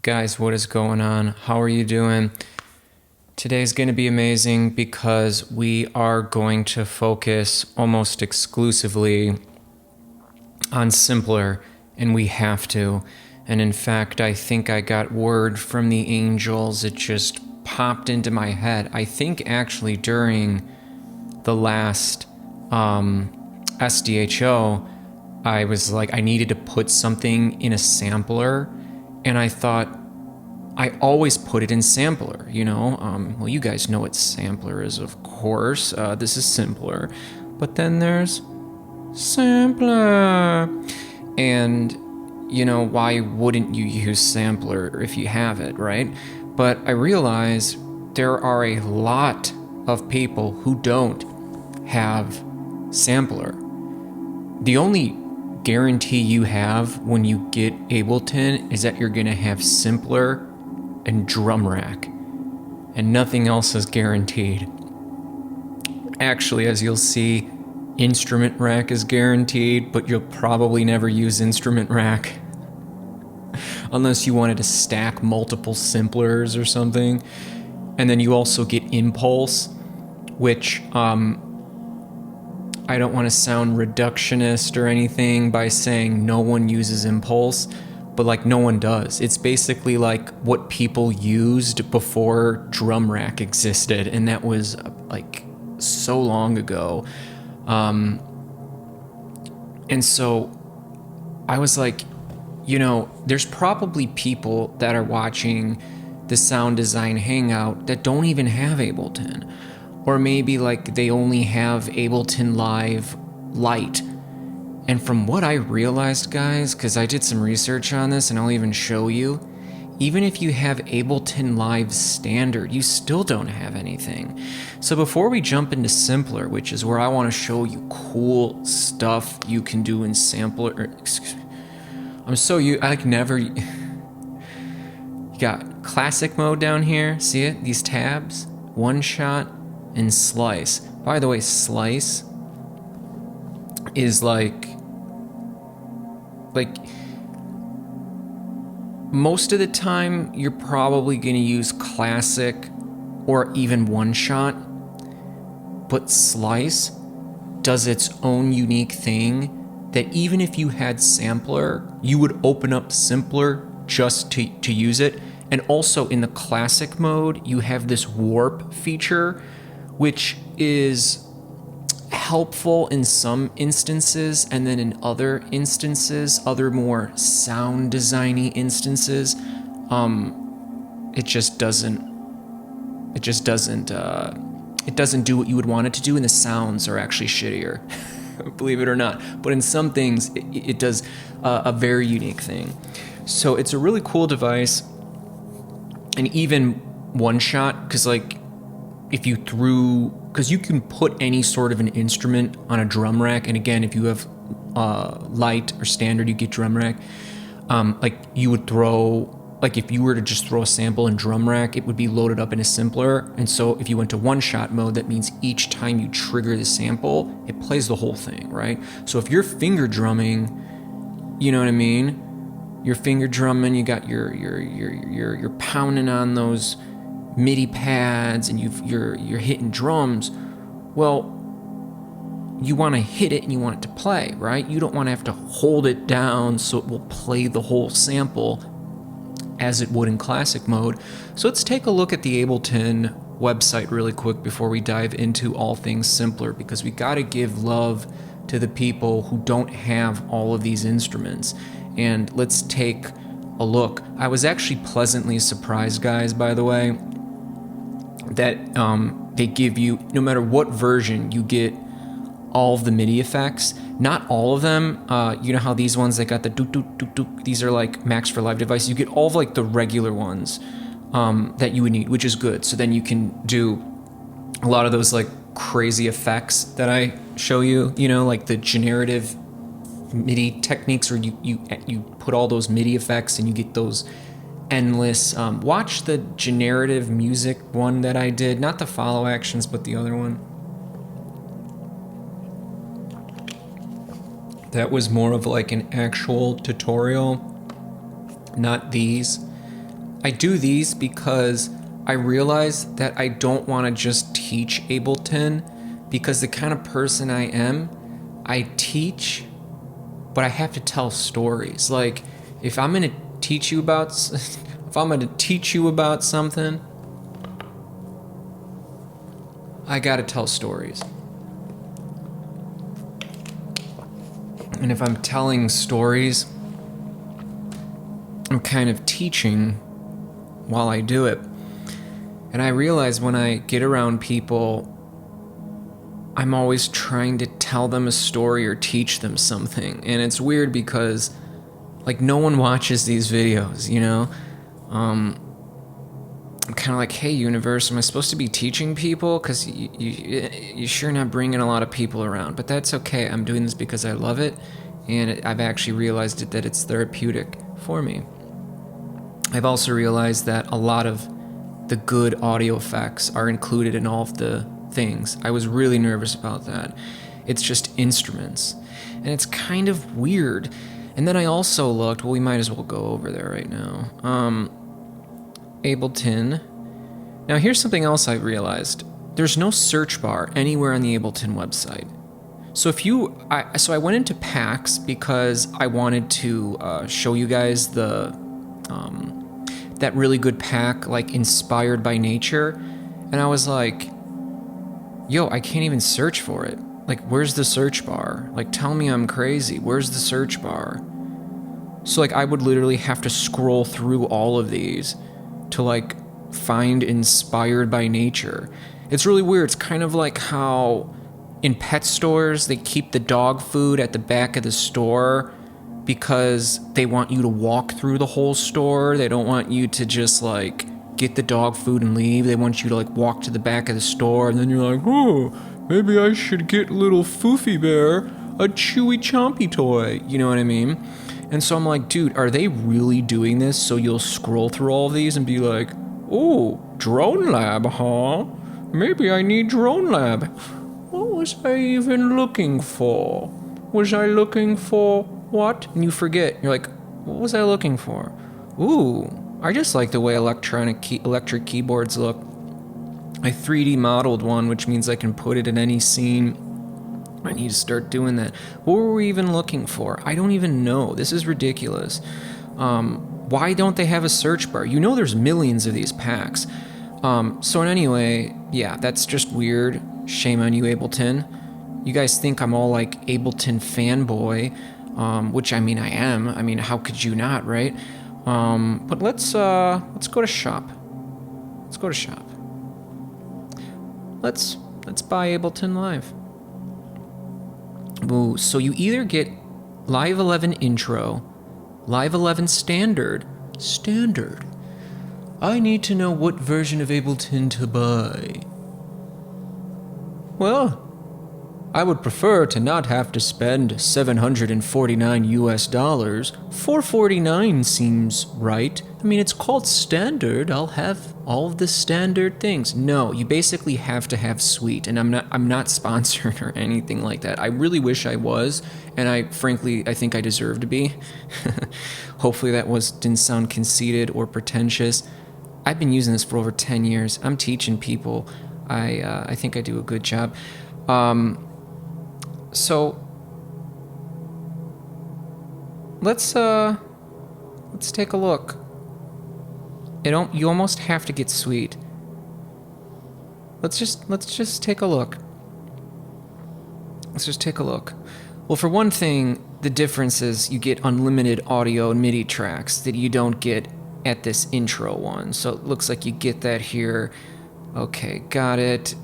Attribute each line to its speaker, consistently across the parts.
Speaker 1: Guys, what is going on? How are you doing? Today's going to be amazing because we are going to focus almost exclusively on simpler, and we have to. And in fact, I think I got word from the angels. It just popped into my head. I think actually during the last SDHO, I was like, I needed to put something in a sampler, and I thought, I always put it in sampler, you know? Well, you guys know what sampler is, of course. This is simpler. But then there's sampler. And, you know, why wouldn't you use sampler if you have it, right? But I realize there are a lot of people who don't have sampler. The only guarantee you have when you get Ableton is that you're going to have simpler and drum rack, and nothing else is guaranteed. Actually, as you'll see, instrument rack is guaranteed, but you'll probably never use instrument rack unless you wanted to stack multiple simplers or something. And then you also get impulse, which I don't want to sound reductionist or anything by saying no one uses impulse, but like no one does. It's basically like what people used before drum rack existed, and that was like so long ago. And so I was like, you know, there's probably people that are watching the Sound Design Hangout that don't even have Ableton. Or maybe like they only have Ableton Live Lite. And from what I realized, guys, because I did some research on this and I'll even show you, even if you have Ableton Live Standard, you still don't have anything. So before we jump into simpler, which is where I want to show you cool stuff you can do in sampler, I never, you got classic mode down here, see it? These tabs, one shot, and slice. By the way, slice is like most of the time you're probably going to use classic or even one shot, but slice does its own unique thing that even if you had sampler, you would open up simpler just to use it. And also in the classic mode, you have this warp feature, which is helpful in some instances, and then in other instances, other more sound designy instances, it doesn't do what you would want it to do, and the sounds are actually shittier, believe it or not. But in some things, it does a very unique thing. So it's a really cool device, and even one shot, because like if you threw, because you can put any sort of an instrument on a drum rack, and again, if you have light or standard, you get drum rack. Like you would throw, like if you were to just throw a sample in drum rack, it would be loaded up in a simpler. And so if you went to one shot mode, that means each time you trigger the sample, it plays the whole thing, right? So if you're finger drumming, you know what I mean? You're finger drumming, you got you're pounding on those MIDI pads, and you're hitting drums. Well, you want to hit it and you want it to play, right? You don't want to have to hold it down so it will play the whole sample as it would in classic mode. So let's take a look at the Ableton website really quick before we dive into all things simpler, because we got to give love to the people who don't have all of these instruments. And let's take a look. I was actually pleasantly surprised, guys, by the way, that they give you, no matter what version, you get all of the MIDI effects. Not all of them. You know how these ones, they got the doot doot doot doot. These are like Max for Live devices. You get all of like the regular ones that you would need, which is good. So then you can do a lot of those like crazy effects that I show you. You know, like the generative MIDI techniques, where you put all those MIDI effects and you get those endless. Watch the generative music one that I did, not the follow actions, but the other one. That was more of like an actual tutorial, not these. I do these because I realize that I don't want to just teach Ableton, because the kind of person I am, I teach, but I have to tell stories. Like, if I'm going to teach you about something, I got to tell stories. And if I'm telling stories, I'm kind of teaching while I do it. And I realize when I get around people, I'm always trying to tell them a story or teach them something. And it's weird because, like, no one watches these videos, you know? I'm kind of like, hey, universe, am I supposed to be teaching people? Because you're sure not bringing a lot of people around. But that's okay. I'm doing this because I love it. And I've actually realized that it's therapeutic for me. I've also realized that a lot of the good audio effects are included in all of the things. I was really nervous about that. It's just instruments. And it's kind of weird. And then I also looked, well, we might as well go over there right now. Ableton. Now here's something else I realized. There's no search bar anywhere on the Ableton website. So I went into packs because I wanted to show you guys the that really good pack, like Inspired by Nature, and I was like, yo, I can't even search for it. Like, where's the search bar? Like, tell me I'm crazy. Where's the search bar? So like I would literally have to scroll through all of these to like find Inspired by Nature. It's really weird. It's kind of like how in pet stores they keep the dog food at the back of the store because they want you to walk through the whole store. They don't want you to just like get the dog food and leave. They want you to like walk to the back of the store, and then you're like, oh, maybe I should get little Foofy Bear a chewy chompy toy. You know what I mean? And so I'm like, dude, are they really doing this so you'll scroll through all of these and be like, oh, Drone Lab, huh? Maybe I need Drone Lab. What was I even looking for? Was I looking for what? And you forget. You're like, what was I looking for? Ooh, I just like the way electric keyboards look. I 3D modeled one, which means I can put it in any scene. I need to start doing that. What were we even looking for? I don't even know. This is ridiculous. Why don't they have a search bar? You know there's millions of these packs. So anyway, yeah, that's just weird. Shame on you, Ableton. You guys think I'm all like Ableton fanboy, which I mean I am. I mean, how could you not, right? But let's go to shop. Let's go to shop. Let's buy Ableton Live. Ooh, so you either get Live 11 Intro, Live 11 Standard. I need to know what version of Ableton to buy. Well, I would prefer to not have to spend $749 US. $449 seems right. I mean, it's called standard. I'll have all of the standard things. No, you basically have to have Suite, and I'm not sponsored or anything like that. I really wish I was, and I think I deserve to be. Hopefully that didn't sound conceited or pretentious. I've been using this for over 10 years. I'm teaching people. I think I do a good job. So let's take a look. You almost have to get Suite. Let's just take a look. Let's just take a look. Well, for one thing, the difference is you get unlimited audio and MIDI tracks that you don't get at this intro one. So it looks like you get that here. Okay, got it.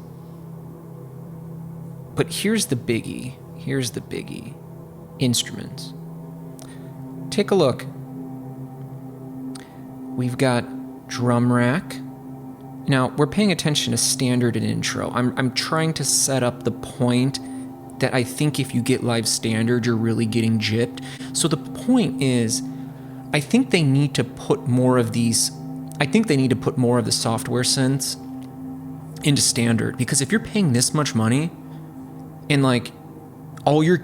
Speaker 1: But here's the biggie. Instruments. Take a look. We've got drum rack. Now, we're paying attention to standard and intro. I'm trying to set up the point that I think if you get live standard, you're really getting gypped. So the point is, I think they need to put more of these. I think they need to put more of the software synths into standard, because if you're paying this much money and like all you're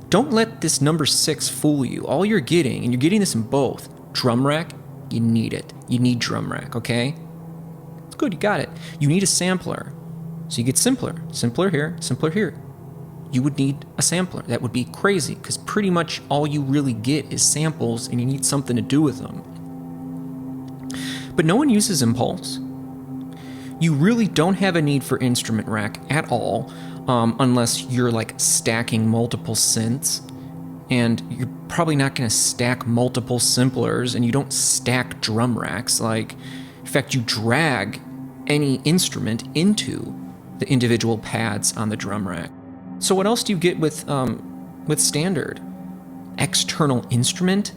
Speaker 1: don't let this number 6 fool you. All you're getting, and you're getting this in both drum rack You need it. You need drum rack, okay? It's good, you got it. You need a sampler. So you get simpler. Simpler here, simpler here. You would need a sampler. That would be crazy, because pretty much all you really get is samples, and you need something to do with them. But no one uses impulse. You really don't have a need for instrument rack at all, unless you're like stacking multiple synths, and you're probably not going to stack multiple simplers, and you don't stack drum racks. Like, in fact, you drag any instrument into the individual pads on the drum rack. So what else do you get with standard? External instrument?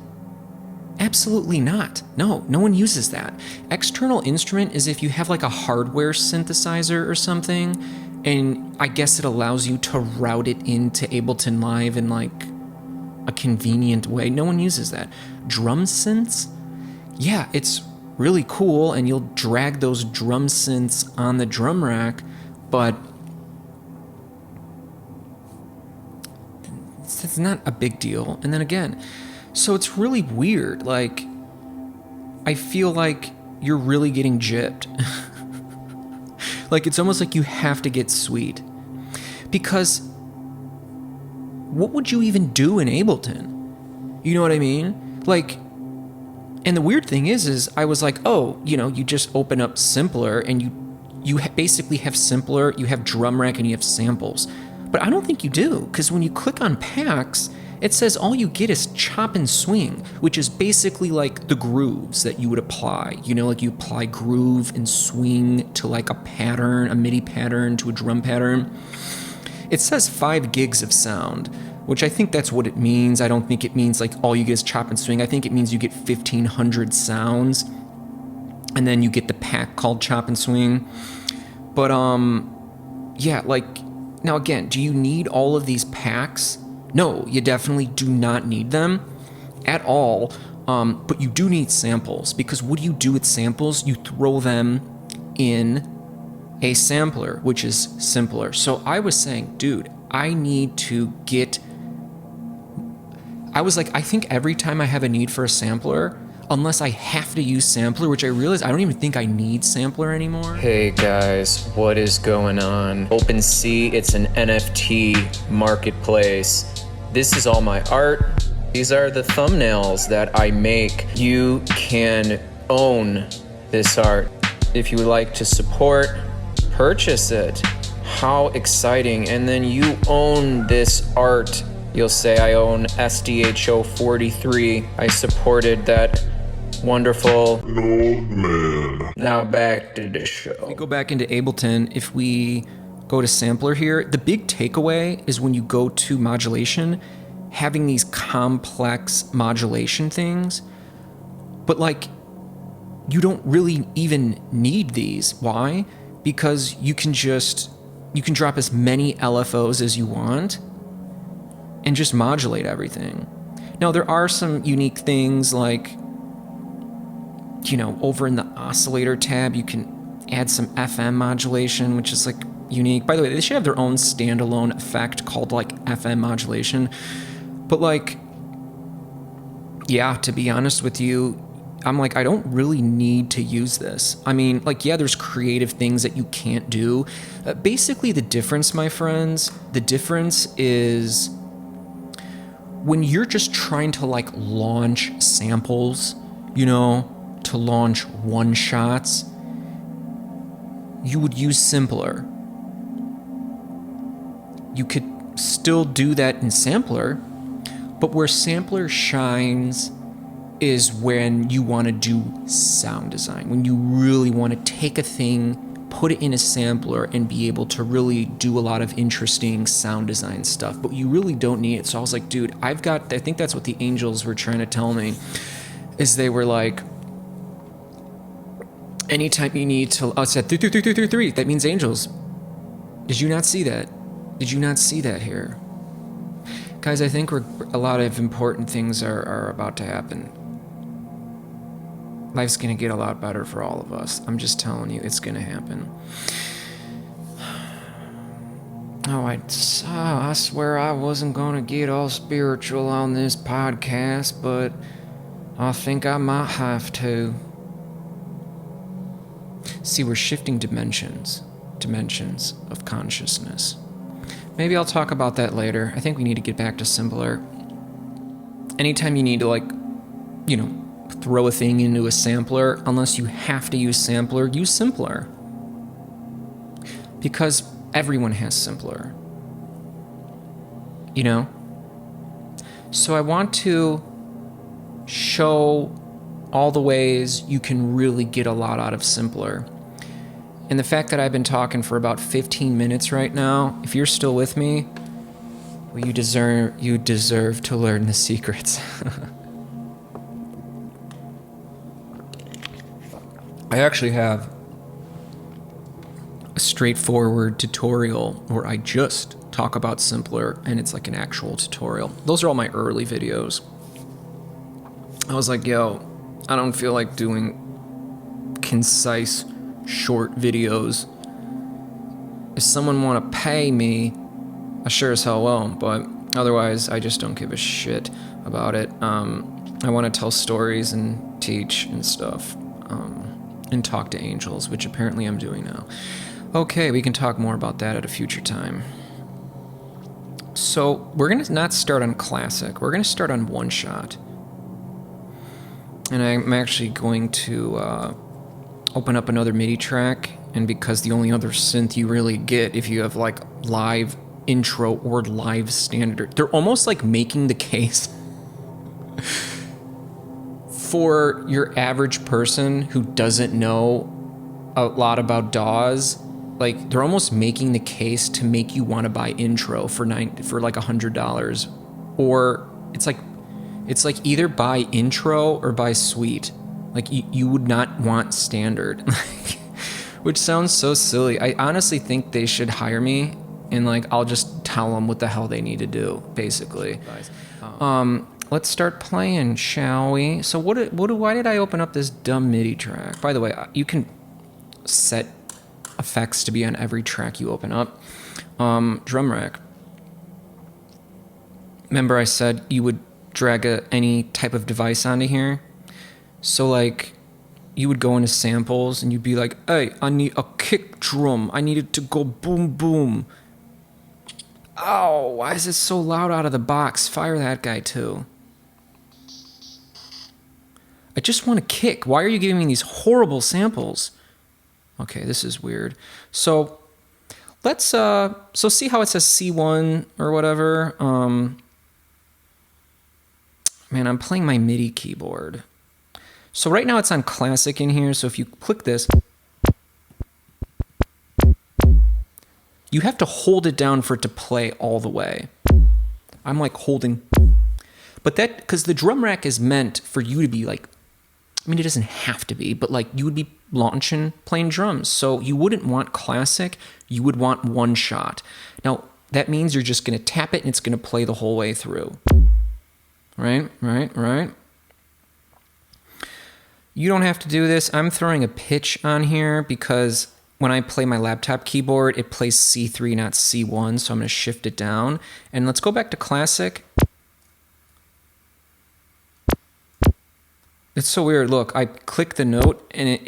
Speaker 1: Absolutely not. No one uses that. External instrument is if you have like a hardware synthesizer or something, and I guess it allows you to route it into Ableton Live in like a convenient way. No one uses that. Drum synths? Yeah, it's really cool, and you'll drag those drum synths on the drum rack, but it's not a big deal. And then again, so it's really weird. Like, I feel like you're really getting gypped. Like, it's almost like you have to get sweet. Because what would you even do in Ableton? You know what I mean? Like, and the weird thing is I was like, oh, you just open up Simpler, and you basically have Simpler, you have drum rack, and you have samples. But I don't think you do, because when you click on packs, it says all you get is chop and swing, which is basically like the grooves that you would apply. Like you apply groove and swing to like a pattern, a MIDI pattern to a drum pattern. It says 5 gigs of sound, which I think that's what it means. I don't think it means like all you get is chop and swing. I think it means you get 1,500 sounds, and then you get the pack called chop and swing. But yeah, like, now again, do you need all of these packs? No, you definitely do not need them at all, but you do need samples, because what do you do with samples? You throw them in a sampler, which is simpler. So I was saying, dude, I was like, I think every time I have a need for a sampler, unless I have to use sampler, which I realize I don't even think I need sampler anymore.
Speaker 2: Hey guys, what is going on? OpenSea, it's an NFT marketplace. This is all my art. These are the thumbnails that I make. You can own this art. If you would like to support, purchase it. How exciting. And then you own this art. You'll say, I own SDHO 43. I supported that wonderful old man. Now back to the show.
Speaker 1: We go back into Ableton. If we go to sampler here, the big takeaway is when you go to modulation, having these complex modulation things, but like, you don't really even need these. Why? Because you can drop as many LFOs as you want and just modulate everything. Now, there are some unique things like, over in the oscillator tab, you can add some FM modulation, which is like unique. By the way, they should have their own standalone effect called like FM modulation. But like, yeah, to be honest with you, I'm like, I don't really need to use this. I mean, like, yeah, there's creative things that you can't do. Basically, the difference, my friends, the difference is when you're just trying to like launch samples, to launch one-shots, you would use Simpler. You could still do that in Sampler, but where Sampler shines is when you want to do sound design, when you really want to take a thing, put it in a sampler, and be able to really do a lot of interesting sound design stuff, but you really don't need it. So I was like, dude, I think that's what the Angels were trying to tell me, is they were like, anytime you need to, I said 3, that means Angels. Did you not see that? Did you not see that here? Guys, I think a lot of important things are about to happen. Life's gonna get a lot better for all of us. I'm just telling you, it's gonna happen. Oh, I swear I wasn't gonna get all spiritual on this podcast, but I think I might have to. See, we're shifting dimensions of consciousness. Maybe I'll talk about that later. I think we need to get back to simpler. Anytime you need to, like, you know, throw a thing into a sampler, unless you have to use sampler, use simpler. Because everyone has simpler. You know? So I want to show all the ways you can really get a lot out of simpler. And the fact that I've been talking for about 15 minutes right now, if you're still with me, well, you deserve to learn the secrets. I actually have a straightforward tutorial where I just talk about simpler, and it's like an actual tutorial. Those are all my early videos. I was like, yo, I don't feel like doing concise, short videos. If someone want to pay me, I sure as hell will, but otherwise I just don't give a shit about it. I want to tell stories and teach and stuff, and talk to angels, which apparently I'm doing now. Okay, we can talk more about that at a future time. So we're going to not start on classic, we're going to start on one shot. And I'm actually going to open up another MIDI track, and because the only other synth you really get if you have like live intro or live standard, they're almost like making the case for your average person who doesn't know a lot about DAWs. Like, they're almost making the case to make you want to buy intro for like $100, or it's like either buy intro or buy suite. Like, you would not want standard, which sounds so silly. I honestly think they should hire me, and like I'll just tell them what the hell they need to do, basically. Let's start playing, shall we? So why did I open up this dumb MIDI track? By the way, you can set effects to be on every track you open up. Drum rack. Remember I said you would drag any type of device onto here? So like, you would go into samples and you'd be like, hey, I need a kick drum. I need it to go boom, boom. Oh, why is it so loud out of the box? Fire that guy too. I just want a kick. Why are you giving me these horrible samples? Okay, this is weird. So let's see how it says C1 or whatever. Man, I'm playing my MIDI keyboard. So right now it's on classic in here. So if you click this, you have to hold it down for it to play all the way. I'm like holding, but that, because the drum rack is meant for you to be like, I mean, it doesn't have to be, but like you would be launching, playing drums. So you wouldn't want classic, you would want one shot. Now, that means you're just going to tap it and it's going to play the whole way through. Right. You don't have to do this. I'm throwing a pitch on here because when I play my laptop keyboard, it plays C3, not C1, so I'm going to shift it down. And let's go back to classic. It's so weird. Look, I click the note, and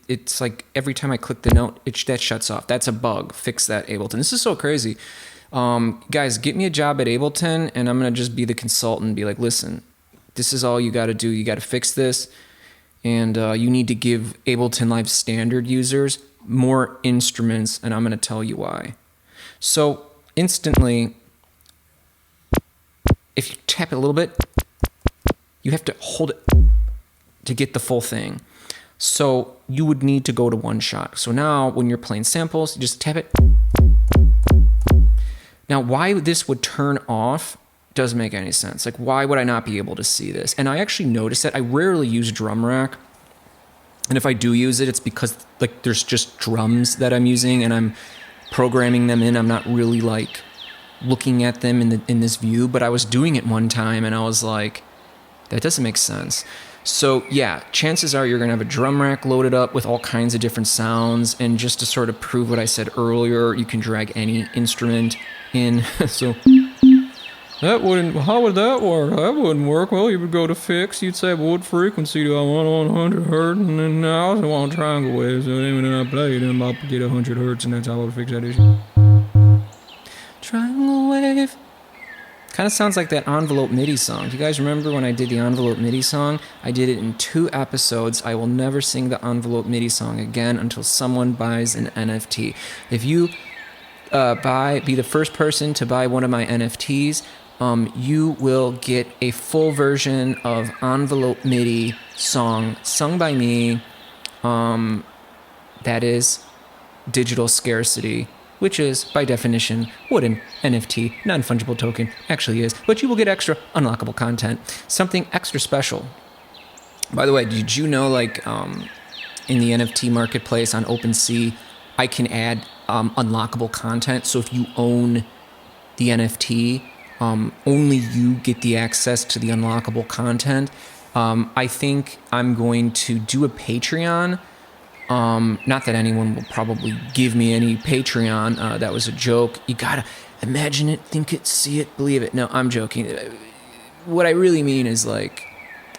Speaker 1: it's like every time I click the note, that shuts off. That's a bug. Fix that, Ableton. This is so crazy. Guys, get me a job at Ableton, and I'm going to just be the consultant and be like, listen, this is all you got to do. You got to fix this, and you need to give Ableton Live Standard users more instruments, and I'm going to tell you why. So instantly, if you tap it a little bit, you have to hold it to get the full thing. So you would need to go to one shot. So now when you're playing samples, you just tap it. Now why this would turn off doesn't make any sense. Like, why would I not be able to see this? And I actually noticed that I rarely use drum rack. And if I do use it, it's because like there's just drums that I'm using and I'm programming them in. I'm not really like looking at them in this view, but I was doing it one time and I was like, that doesn't make sense. So yeah, chances are you're gonna have a drum rack loaded up with all kinds of different sounds, and just to sort of prove what I said earlier, you can drag any instrument in. So That wouldn't, how would that work? That wouldn't work. Well, you would go to fix, you'd say, what frequency do I want? 100 hertz, and then I also want triangle waves. So then when I play, then I'll get 100 hertz, and that's how I'll fix that issue. Triangle wave. Kind of sounds like that Envelope MIDI song. Do you guys remember when I did the Envelope MIDI song? I did it in 2 episodes. I will never sing the Envelope MIDI song again until someone buys an NFT. If you be the first person to buy one of my NFTs, you will get a full version of Envelope MIDI song sung by me. That is digital scarcity, which is, by definition, what an NFT, non-fungible token, actually is. But you will get extra unlockable content, something extra special. By the way, did you know, like, in the NFT marketplace on OpenSea, I can add unlockable content. So if you own the NFT, only you get the access to the unlockable content. I think I'm going to do a Patreon. Not that anyone will probably give me any Patreon. That was a joke. You gotta imagine it, think it, see it, believe it. No, I'm joking. What I really mean is, like,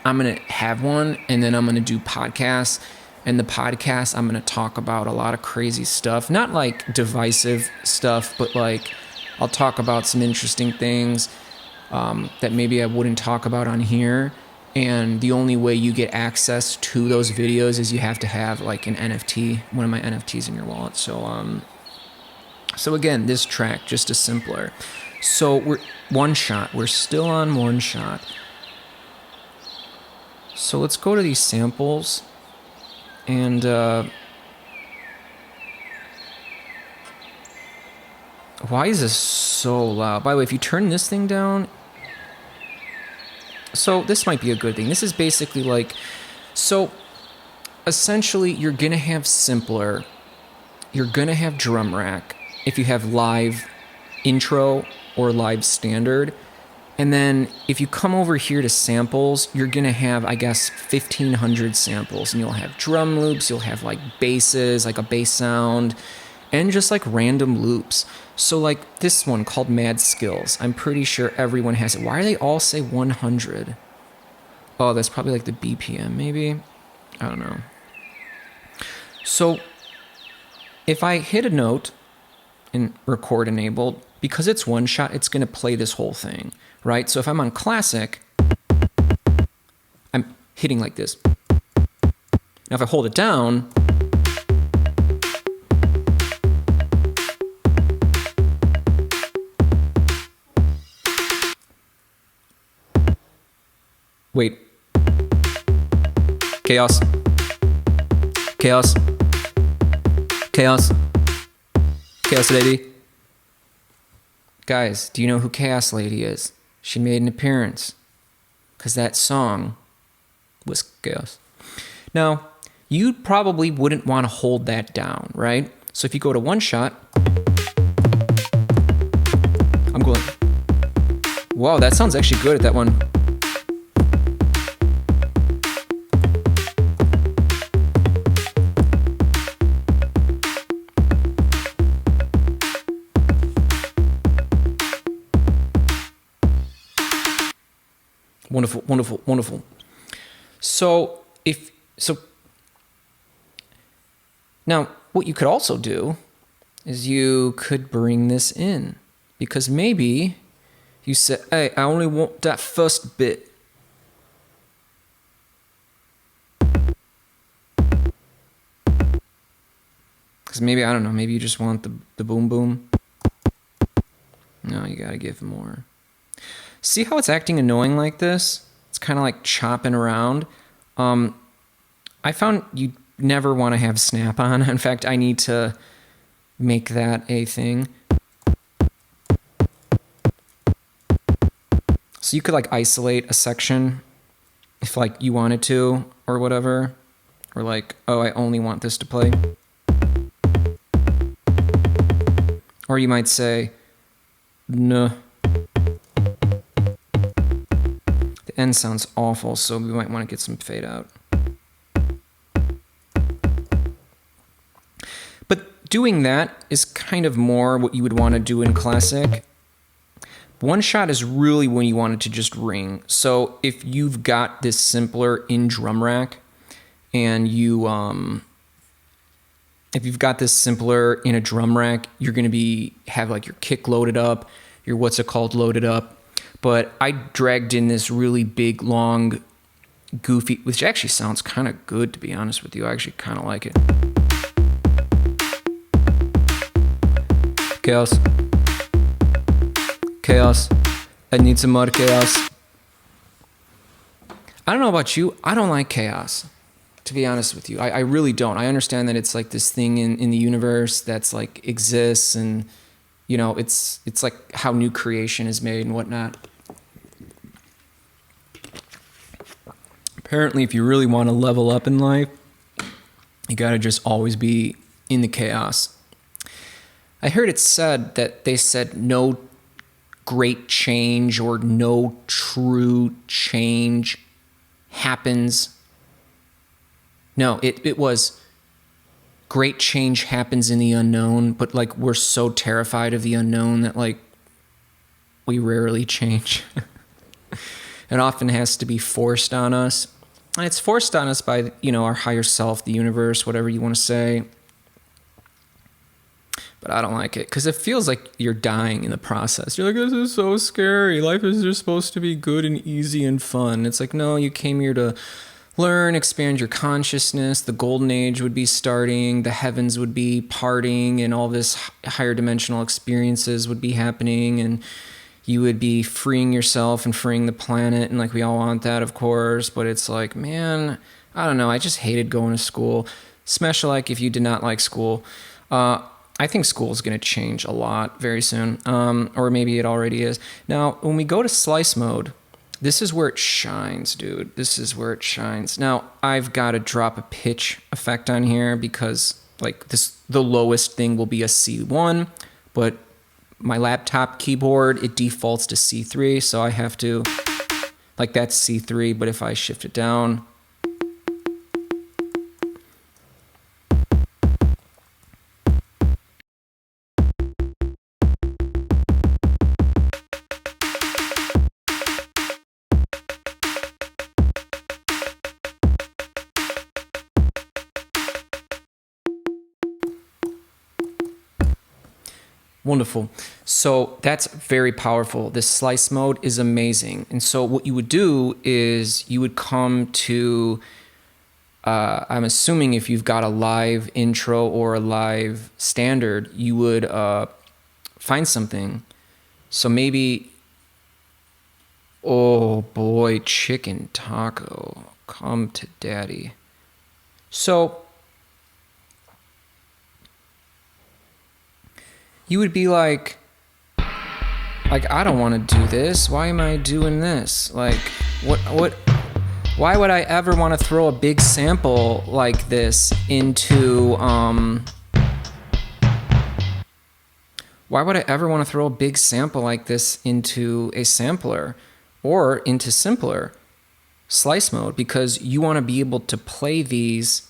Speaker 1: I'm gonna have one, and then I'm gonna do podcasts. And the podcast, I'm going to talk about a lot of crazy stuff. Not like divisive stuff, but like I'll talk about some interesting things that maybe I wouldn't talk about on here. And the only way you get access to those videos is you have to have like an NFT, one of my NFTs in your wallet. So again, this track, just a simpler. So we're one shot. We're still on one shot. So let's go to these samples. And why is this so loud? By the way, if you turn this thing down, so this might be a good thing. This is basically like, so essentially you're going to have simpler, you're going to have drum rack if you have live intro or live standard. And then if you come over here to samples, you're going to have, I guess, 1,500 samples. And you'll have drum loops, you'll have like basses, like a bass sound, and just like random loops. So like this one called Mad Skills, I'm pretty sure everyone has it. Why do they all say 100? Oh, that's probably like the BPM maybe? I don't know. So if I hit a note in record enabled, because it's one shot, it's going to play this whole thing. Right? So if I'm on classic, I'm hitting like this. Now if I hold it down, wait. Chaos. Chaos. Chaos. Chaos Lady. Guys, do you know who Chaos Lady is? She made an appearance because that song was chaos. Now, you probably wouldn't want to hold that down, right? So if you go to one shot, I'm going, wow, that sounds actually good at that one. Wonderful, wonderful, wonderful. So now what you could also do is you could bring this in, because maybe you said, hey, I only want that first bit. Because maybe, I don't know, maybe you just want the boom boom. No, you gotta give more. See how it's acting annoying like this? It's kind of like chopping around. I found you never want to have snap on. In fact, I need to make that a thing. So you could like isolate a section if like you wanted to or whatever. Or like, oh, I only want this to play. Or you might say, no. The end sounds awful, so we might want to get some fade out. But doing that is kind of more what you would want to do in classic. One shot is really when you want it to just ring. So if you've got this simpler in drum rack and if you've got this simpler in a drum rack, you're going to have like your kick loaded up, your what's it called loaded up. But I dragged in this really big, long, goofy, which actually sounds kind of good, to be honest with you. I actually kind of like it. Chaos. Chaos. I need some more chaos. I don't know about you. I don't like chaos, to be honest with you. I really don't. I understand that it's like this thing in the universe that's like exists, and you know, it's like how new creation is made and whatnot. Apparently, if you really want to level up in life, you got to just always be in the chaos. I heard it said that they said no great change or no true change happens. No, it was great change happens in the unknown, but like we're so terrified of the unknown that like we rarely change. It often has to be forced on us. And it's forced on us by, you know, our higher self, the universe, whatever you want to say. But I don't like it because it feels like you're dying in the process. You're like, this is so scary. Life is just supposed to be good and easy and fun. It's like, no, you came here to learn, expand your consciousness. The golden age would be starting. The heavens would be parting and all this higher dimensional experiences would be happening. And you would be freeing yourself and freeing the planet. And like, we all want that, of course. But it's like, man, I don't know. I just hated going to school. Smash a like if you did not like school. I think school is going to change a lot very soon, or maybe it already is. Now, when we go to slice mode, this is where it shines, dude. This is where it shines. Now, I've got to drop a pitch effect on here because, like, the lowest thing will be a C1, but my laptop keyboard, it defaults to C3, so I have to, like, that's C3, but if I shift it down, wonderful. So that's very powerful. This slice mode is amazing. And so what you would do is you would come to, I'm assuming if you've got a live intro or a live standard, you would find something. So maybe, oh boy, chicken taco, come to daddy. So you would be like, I don't want to do this. Why am I doing this? Like, why would I ever want to throw a big sample like this into, why would I ever want to throw a big sample like this into a sampler or into simpler slice mode? Because you want to be able to play these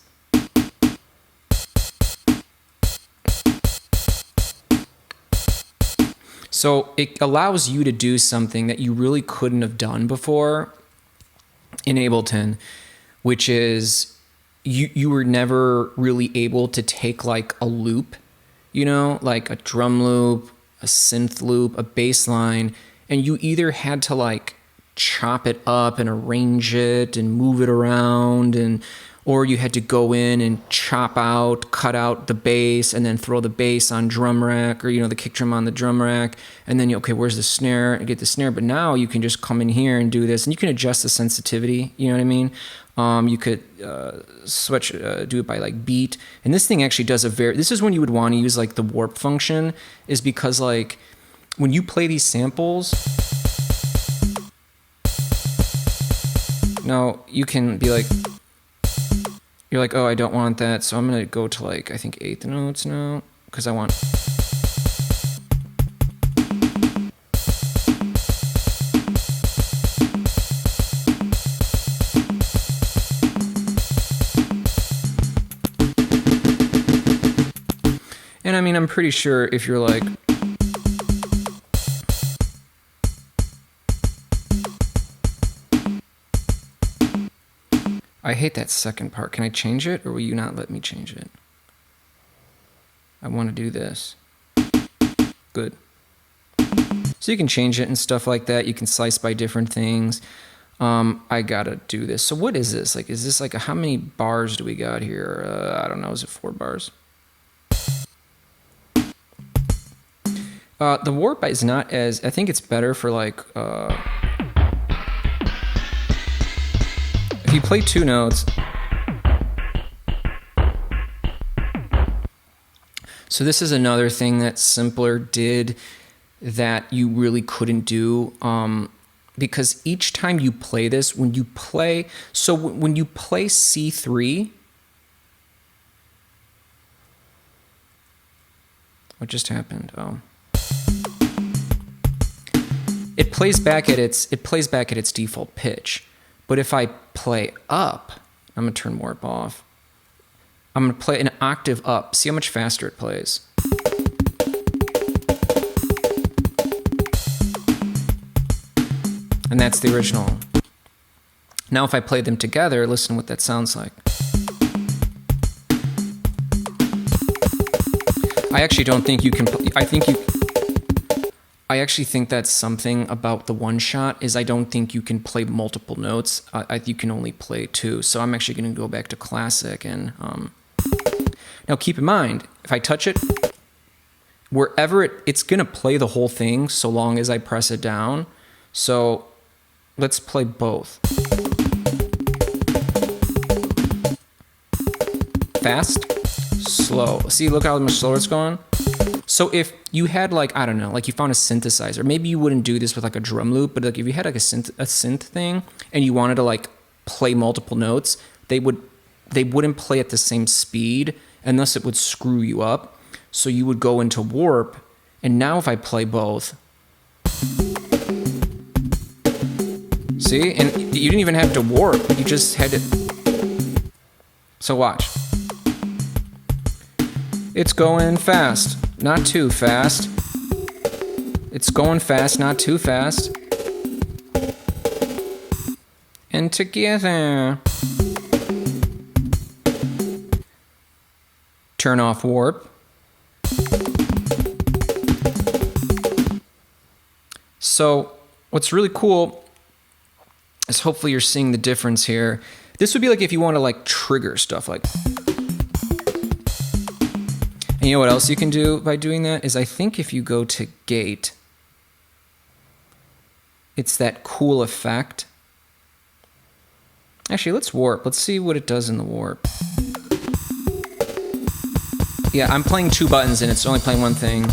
Speaker 1: so it allows you to do something that you really couldn't have done before in Ableton, which is you were never really able to take like a loop, you know, like a drum loop, a synth loop, a bass line, and you either had to like chop it up and arrange it and move it around, and or you had to go in and cut out the bass and then throw the bass on drum rack, or, you know, the kick drum on the drum rack. And then okay, where's the snare? And get the snare. But now you can just come in here and do this, and you can adjust the sensitivity. You know what I mean? You could switch, do it by like beat. And this thing actually does this is when you would want to use like the warp function, is because like when you play these samples, now you can be like, you're like, oh, I don't want that, so I'm going to go to like, I think 8th notes now, because I want... And I mean, I'm pretty sure if you're like... I hate that second part. Can I change it, or will you not let me change it? I want to do this. Good. So you can change it and stuff like that. You can slice by different things. I gotta do this. So what is this? Like, is this like how many bars do we got here? I don't know. Is it 4 bars? The warp is not as, I think it's better for like, if you play 2 notes. So this is another thing that Simpler did that you really couldn't do, because each time you play this, when you play C3, what just happened? Oh. It plays back at its default pitch. But if I play up, I'm gonna turn warp off. I'm gonna play an octave up. See how much faster it plays. And that's the original. Now if I play them together, listen what that sounds like. I actually don't think you can, I actually think that's something about the one shot is I don't think you can play multiple notes. You can only play 2. So I'm actually going to go back to classic. And now keep in mind, if I touch it, wherever it's going to play the whole thing so long as I press it down. So let's play both. Fast, slow. See, look how much slower it's going. So if you had like, I don't know, like you found a synthesizer, maybe you wouldn't do this with like a drum loop, but like if you had like a synth thing and you wanted to like play multiple notes, they wouldn't play at the same speed, and thus it would screw you up. So you would go into warp, and now if I play both, see, and you didn't even have to warp, you just had to. So watch. It's going fast. Not too fast. It's going fast, not too fast. And together. Turn off warp. So what's really cool is hopefully you're seeing the difference here. This would be like if you want to like trigger stuff like. And you know what else you can do by doing that is I think if you go to gate, it's that cool effect. Actually, let's warp. Let's see what it does in the warp. Yeah, I'm playing 2 buttons and it's only playing one thing.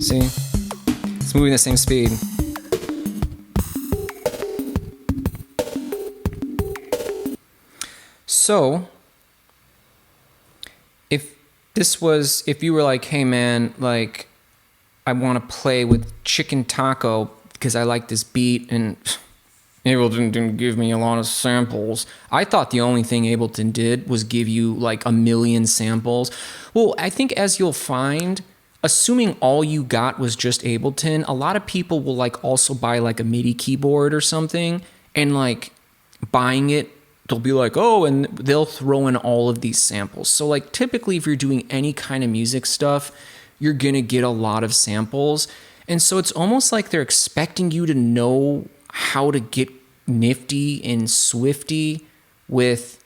Speaker 1: See? It's moving the same speed. So, if you were like, hey man, like, I want to play with Chicken Taco because I like this beat and Ableton didn't give me a lot of samples. I thought the only thing Ableton did was give you like 1 million samples. Well, I think as you'll find, assuming all you got was just Ableton, a lot of people will like also buy like a MIDI keyboard or something, and like buying it, they'll be like, oh, and they'll throw in all of these samples. So like typically if you're doing any kind of music stuff, you're gonna get a lot of samples. And so it's almost like they're expecting you to know how to get nifty and swifty with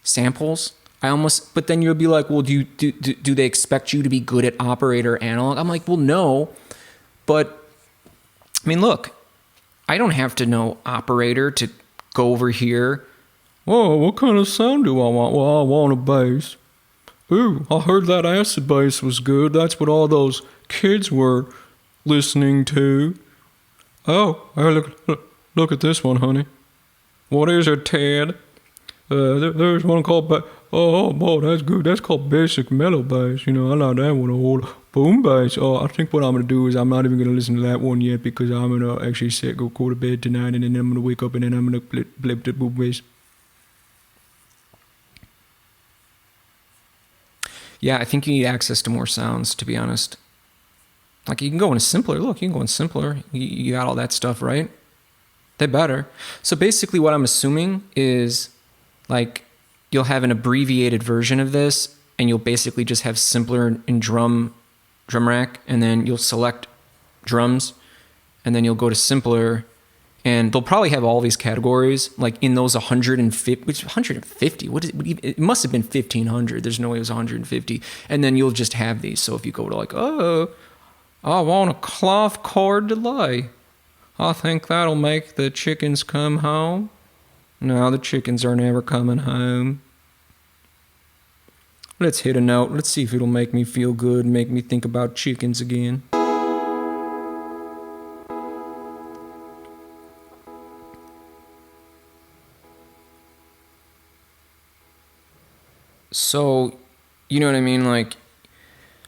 Speaker 1: samples. But then you'll be like, well, do they expect you to be good at operator analog? I'm like, well, no. But I mean, look, I don't have to know operator to go over here. Oh, what kind of sound do I want? Well, I want a bass. Ooh, I heard that acid bass was good. That's what all those kids were listening to. Oh, hey, look at this one, honey. What is it, Ted? There's one called oh boy, that's good. That's called basic mellow bass. You know, I like that one. Old boom bass. Oh, I think what I'm gonna do is I'm not even gonna listen to that one yet because I'm gonna actually go to bed tonight, and then I'm gonna wake up and then I'm gonna play the boom bass. Yeah, I think you need access to more sounds, to be honest. Like, you can go in simpler. Look, you can go in simpler. You got all that stuff, right? They better. So basically what I'm assuming is like you'll have an abbreviated version of this and you'll basically just have simpler in drum rack, and then you'll select drums and then you'll go to simpler, and they'll probably have all these categories like in those 150, which 150, it must have been 1500. There's no way it was 150. And then you'll just have these. So if you go to like, oh, I want a cloth cord delay, I think that'll make the chickens come home. No, the chickens are never coming home. Let's hit a note. Let's see if it'll make me feel good and make me think about chickens again. So, you know what I mean? Like,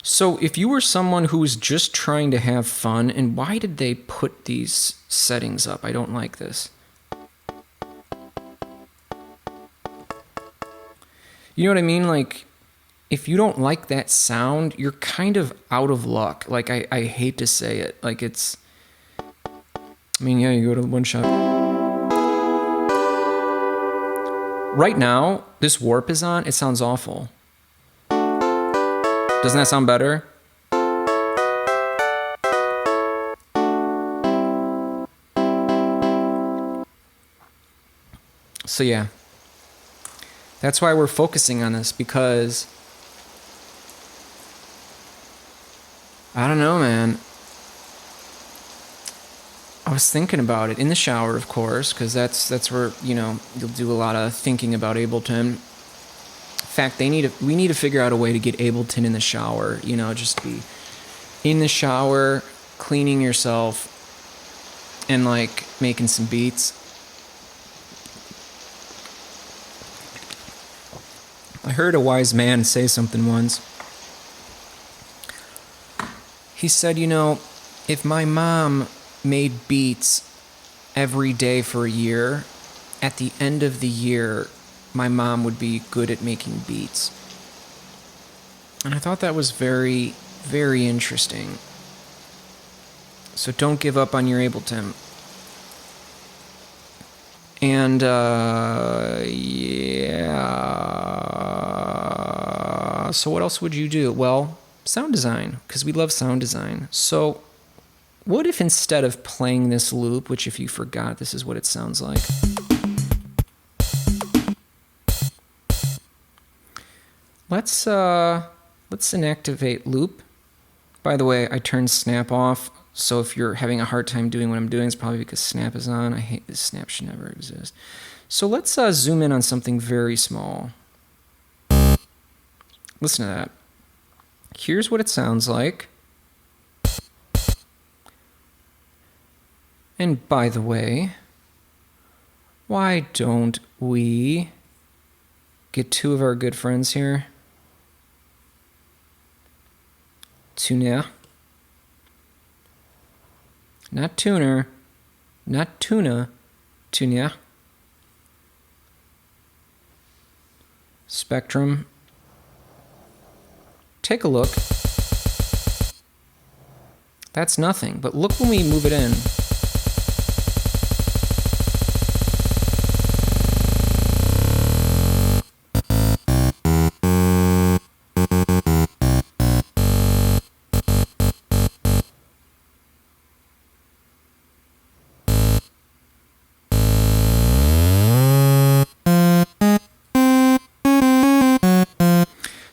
Speaker 1: so if you were someone who was just trying to have fun, and why did they put these settings up? I don't like this. You know what I mean? Like, if you don't like that sound, you're kind of out of luck. Like, I hate to say it. Like, it's... I mean, yeah, you go to one shot. Right now, this warp is on. It sounds awful. Doesn't that sound better? So yeah. That's why we're focusing on this, because I don't know, man. I was thinking about it in the shower, of course, because that's where, you know, you'll do a lot of thinking about Ableton. In fact, we need to figure out a way to get Ableton in the shower. You know, just be in the shower, cleaning yourself, and like making some beats. I heard a wise man say something once. He said, you know, if my mom made beats every day for a year, at the end of the year, my mom would be good at making beats. And I thought that was very, very interesting. So don't give up on your Ableton. And, yeah. So what else would you do? Well, sound design, because we love sound design. So what if instead of playing this loop, which if you forgot, this is what it sounds like. Let's inactivate loop. By the way, I turned snap off, so if you're having a hard time doing what I'm doing, it's probably because snap is on. I hate this. Snap should never exist. So let's zoom in on something very small. Listen to that. Here's what it sounds like. And by the way, why don't we get two of our good friends here? Tuner. Not tuner. Not tuna. Tuner. Spectrum. Take a look. That's nothing, but look when we move it in.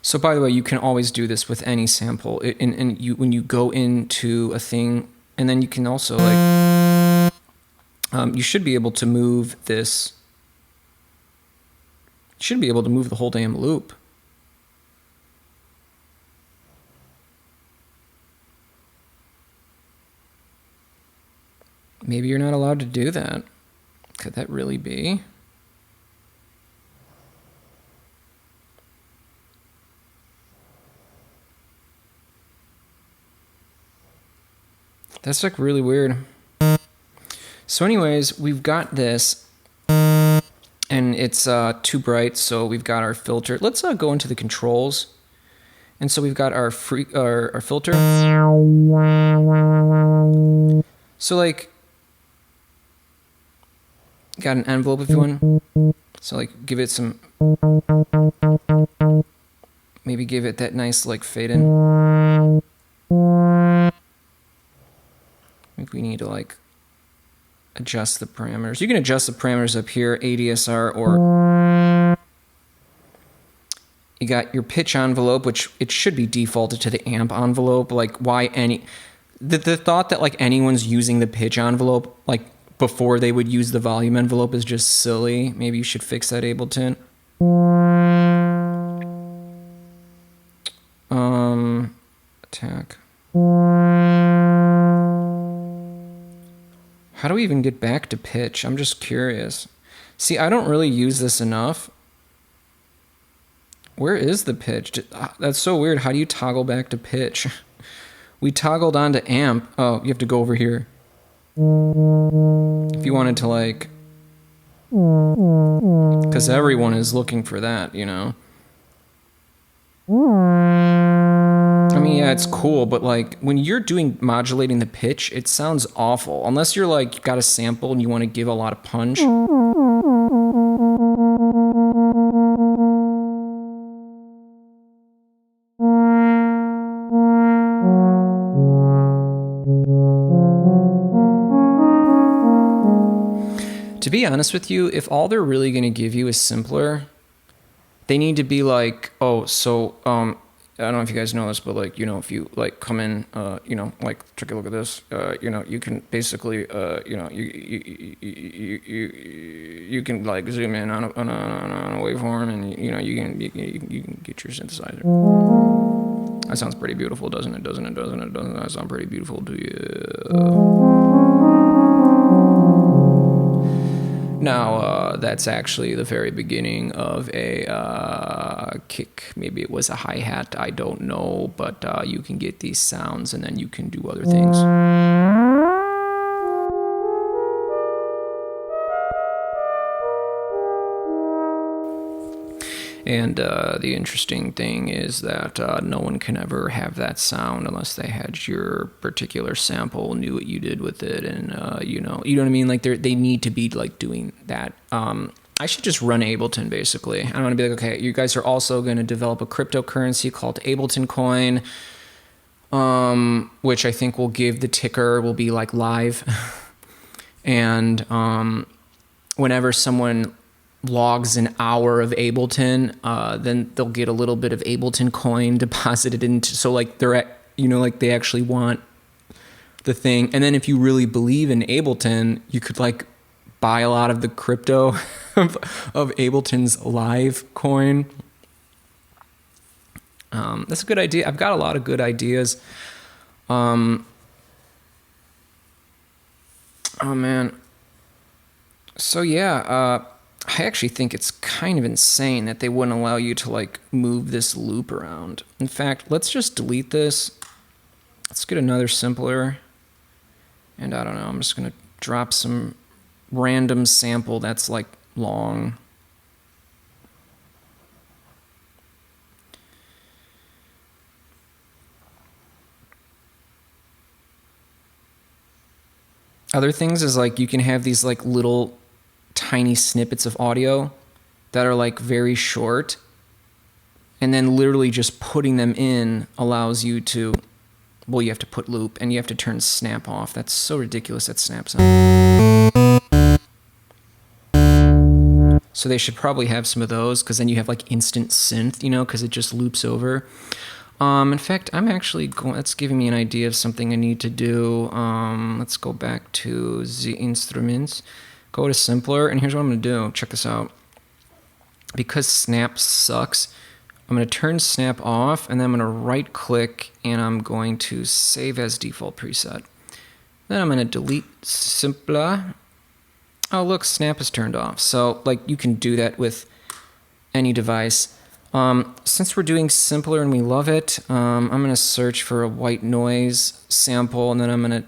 Speaker 1: So by the way, you can always do this with any sample. And when you go into a thing, and then you can also like, you should be able to move this. You should be able to move the whole damn loop. Maybe you're not allowed to do that. Could that really be? That's like really weird. So anyways, we've got this, and it's too bright, so we've got our filter. Let's go into the controls. And so we've got our filter. So like, Got an envelope if you want. So like give it some, maybe give it that nice like fade in. If we need to like adjust the parameters. You can adjust the parameters up here, ADSR, or you got your pitch envelope, which it should be defaulted to the amp envelope. Like why the thought that like anyone's using the pitch envelope like before they would use the volume envelope is just silly. Maybe you should fix that, Ableton. Attack. How do we even get back to pitch? I'm just curious. See, I don't really use this enough. Where is the pitch? That's so weird. How do you toggle back to pitch? We toggled on to amp. Oh, you have to go over here. If you wanted to like... Because everyone is looking for that, you know? I mean, yeah, it's cool, but like when you're doing modulating the pitch, it sounds awful. Unless you're like got a sample and you want to give a lot of punch. To be honest with you, if all they're really going to give you is simpler, they need to be like, oh, so I don't know if you guys know this, but like, you know, if you like come in, you know, like take a look at this, you know, you can basically, you know, you can like zoom in on a waveform, and you know, you can get your synthesizer. That sounds pretty beautiful, doesn't it? Doesn't that sound pretty beautiful to you? Now, that's actually the very beginning of a kick. Maybe it was a hi-hat, I don't know, but you can get these sounds and then you can do other things. And the interesting thing is that no one can ever have that sound unless they had your particular sample, knew what you did with it, and you know what I mean. Like they need to be like doing that. I should just run Ableton basically. I want to be like, okay, you guys are also going to develop a cryptocurrency called Ableton Coin, which I think will give the ticker will be like live, and whenever someone logs an hour of Ableton, then they'll get a little bit of Ableton coin deposited into, so like they're at, you know, like they actually want the thing. And then if you really believe in Ableton, you could like buy a lot of the crypto of Ableton's live coin. That's a good idea. I've got a lot of good ideas. Oh man. So yeah, I actually think it's kind of insane that they wouldn't allow you to like move this loop around. In fact, let's just delete this. Let's get another simpler. And I don't know, I'm just going to drop some random sample that's like long. Other things is like you can have these like little tiny snippets of audio that are like very short, and then literally just putting them in allows you to, well, you have to put loop and you have to turn snap off. That's so ridiculous, that snap sound. So they should probably have some of those, because then you have like instant synth, you know, because it just loops over. In fact, I'm actually going, that's giving me an idea of something I need to do. Let's go back to the instruments. Go to simpler, and here's what I'm going to do. Check this out. Because snap sucks, I'm going to turn snap off, and then I'm going to right click, and I'm going to save as default preset. Then I'm going to delete simpler. Oh, look, snap is turned off. So like you can do that with any device. Since we're doing simpler and we love it, I'm going to search for a white noise sample, and then I'm going to,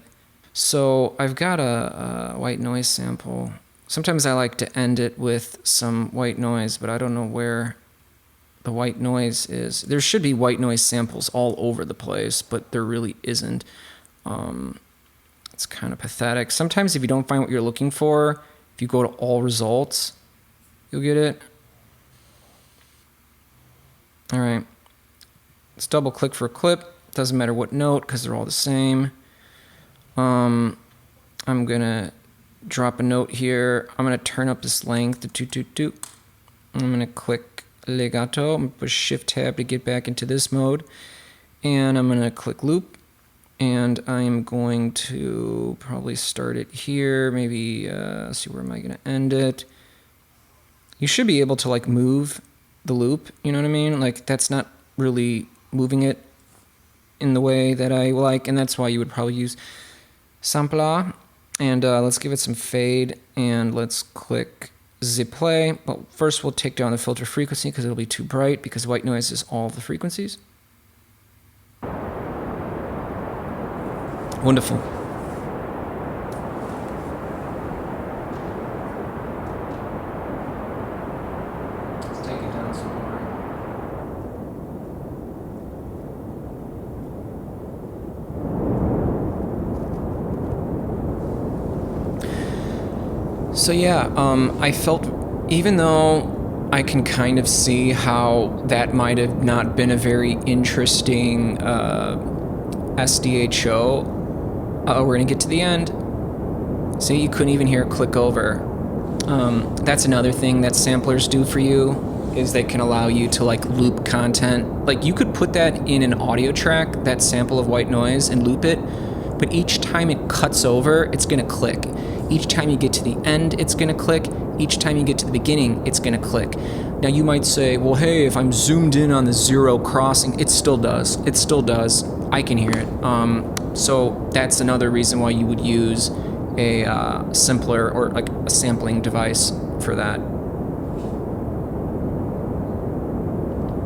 Speaker 1: so I've got a white noise sample. Sometimes I like to end it with some white noise, but I don't know where the white noise is. There should be white noise samples all over the place, but there really isn't. It's kind of pathetic. Sometimes if you don't find what you're looking for, If you go to all results, you'll get it. All right. Let's double click for a clip. Doesn't matter what note because they're all the same. I'm going to drop a note here. I'm going to turn up this length to 222. I'm going to click legato. I'm going to push Shift Tab to get back into this mode. And I'm going to click loop. And I'm going to probably start it here. Maybe, let's see, where am I going to end it? You should be able to like move the loop. You know what I mean? Like that's not really moving it in the way that I like. And that's why you would probably use sampler. And let's give it some fade. And let's click Z play. But first we'll take down the filter frequency because it'll be too bright because white noise is all of the frequencies. Wonderful. Let's take it down some more. So yeah, I felt, even though I can kind of see how that might have not been a very interesting SDHO, we're gonna get to the end. See, you couldn't even hear it click over. That's another thing that samplers do for you, is they can allow you to like loop content. Like you could put that in an audio track, that sample of white noise, and loop it, but each time it cuts over, it's gonna click. Each time you get to the end, it's gonna click. Each time you get to the beginning, it's gonna click. Now you might say, well, hey, if I'm zoomed in on the zero crossing, it still does. It still does. I can hear it. So that's another reason why you would use a simpler or like a sampling device for that.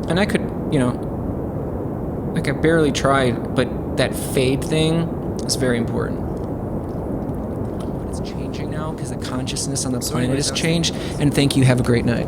Speaker 1: And I could, you know, like I barely tried, but that fade thing is very important. It's changing now because the consciousness on the planet has changed. And thank you. Have a great night.